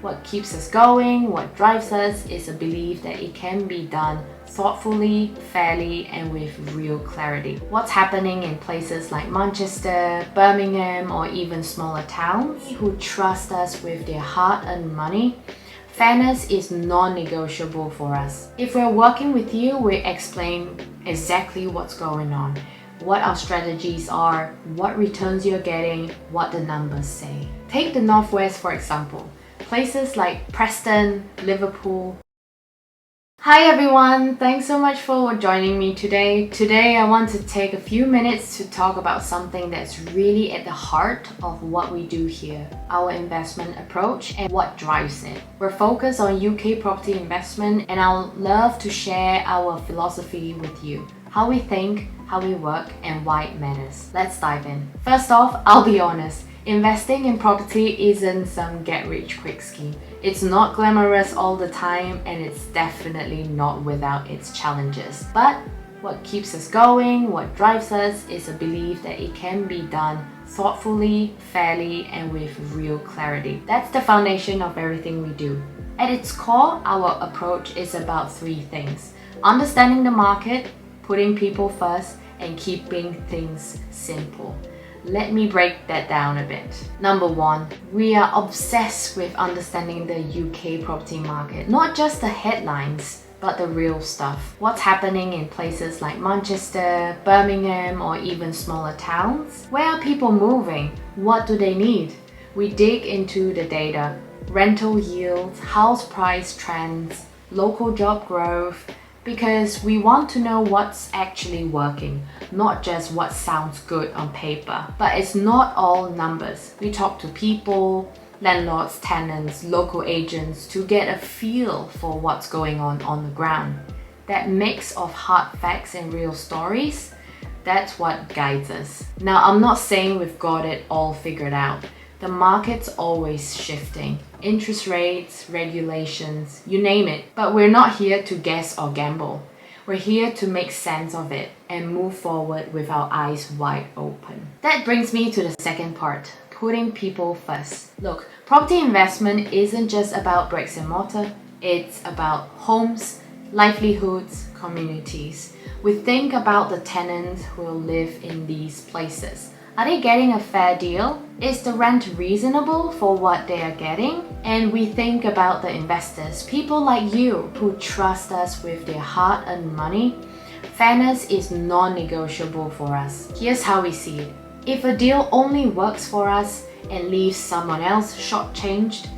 What keeps us going, what drives us, is a belief that it can be done thoughtfully, fairly, and with real clarity. What's happening in places like Manchester, Birmingham, or even smaller towns who trust us with their hard-earned money? Fairness is non-negotiable for us. If we're working with you, we explain exactly what's going on, what our strategies are, what returns you're getting, what the numbers say. Take the Northwest for example. Places like Preston, Liverpool. Hi everyone, thanks so much for joining me today. Today I want to take a few minutes to talk about something that's really at the heart of what we do here, our investment approach and what drives it. We're focused on UK property investment and I'll love to share our philosophy with you, how we think, how we work, and why it matters. Let's dive in. First off, I'll be honest. Investing in property isn't some get-rich-quick scheme. It's not glamorous all the time and it's definitely not without its challenges. But what keeps us going, what drives us, is a belief that it can be done thoughtfully, fairly, and with real clarity. That's the foundation of everything we do. At its core, our approach is about three things: understanding the market, putting people first, and keeping things simple. Let me break that down a bit. Number one, we are obsessed with understanding the UK property market. Not just the headlines, but the real stuff. What's happening in places like Manchester, Birmingham, or even smaller towns? Where are people moving? What do they need? We dig into the data, rental yields, house price trends, local job growth, because we want to know what's actually working, not just what sounds good on paper. But it's not all numbers. We talk to people, landlords, tenants, local agents to get a feel for what's going on the ground. That mix of hard facts and real stories, that's what guides us. Now, I'm not saying we've got it all figured out. The market's always shifting. Interest rates, regulations, you name it. But we're not here to guess or gamble. We're here to make sense of it and move forward with our eyes wide open. That brings me to the second part, putting people first. Look, property investment isn't just about bricks and mortar. It's about homes, livelihoods, communities. We think about the tenants who will live in these places. Are they getting a fair deal? Is the rent reasonable for what they are getting? And we think about the investors, people like you who trust us with their hard-earned money. Fairness is non-negotiable for us. Here's how we see it. If a deal only works for us and leaves someone else shortchanged,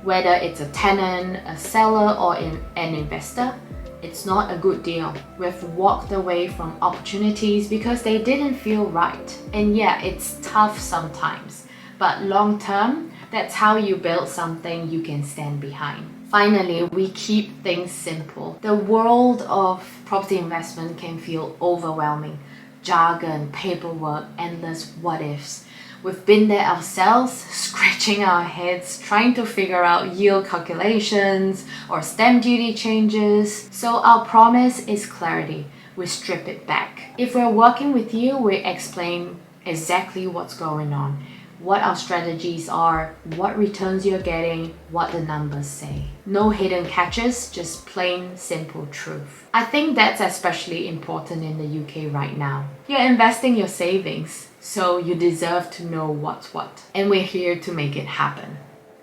whether it's a tenant, a seller, or an investor, it's not a good deal. We've walked away from opportunities because they didn't feel right. And yeah, it's tough sometimes, but long term, that's how you build something you can stand behind. Finally, we keep things simple. The world of property investment can feel overwhelming. Jargon, paperwork, endless what ifs. We've been there ourselves, scratching our heads, trying to figure out yield calculations or stamp duty changes. So our promise is clarity. We strip it back. If we're working with you, we explain exactly what's going on, what our strategies are, what returns you're getting, what the numbers say. No hidden catches, just plain simple truth. I think that's especially important in the UK right now. You're investing your savings, so you deserve to know what's what. And we're here to make it happen.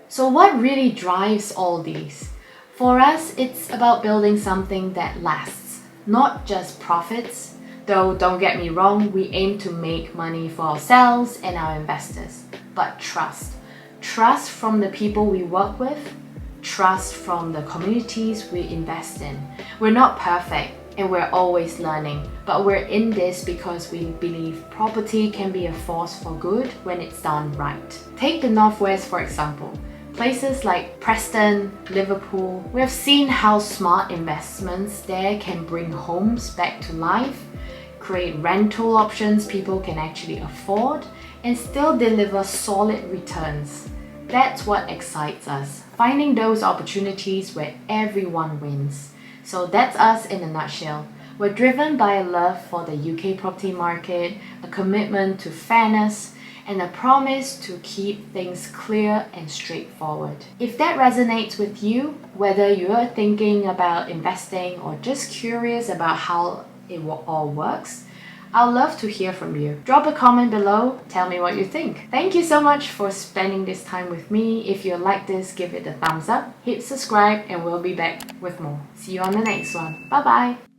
So what really drives all these? For us, it's about building something that lasts, not just profits. Though don't get me wrong, we aim to make money for ourselves and our investors. But trust. Trust from the people we work with, trust from the communities we invest in. We're not perfect and we're always learning, but we're in this because we believe property can be a force for good when it's done right. Take the Northwest for example. Places like Preston, Liverpool, we have seen how smart investments there can bring homes back to life, create rental options people can actually afford, and still deliver solid returns. That's what excites us, finding those opportunities where everyone wins. So that's us in a nutshell. We're driven by a love for the UK property market, a commitment to fairness, and a promise to keep things clear and straightforward. If that resonates with you, whether you're thinking about investing or just curious about how it all works, I'd love to hear from you. Drop a comment below, tell me what you think. Thank you so much for spending this time with me. If you like this, give it a thumbs up, hit subscribe, and we'll be back with more. See you on the next one. Bye bye!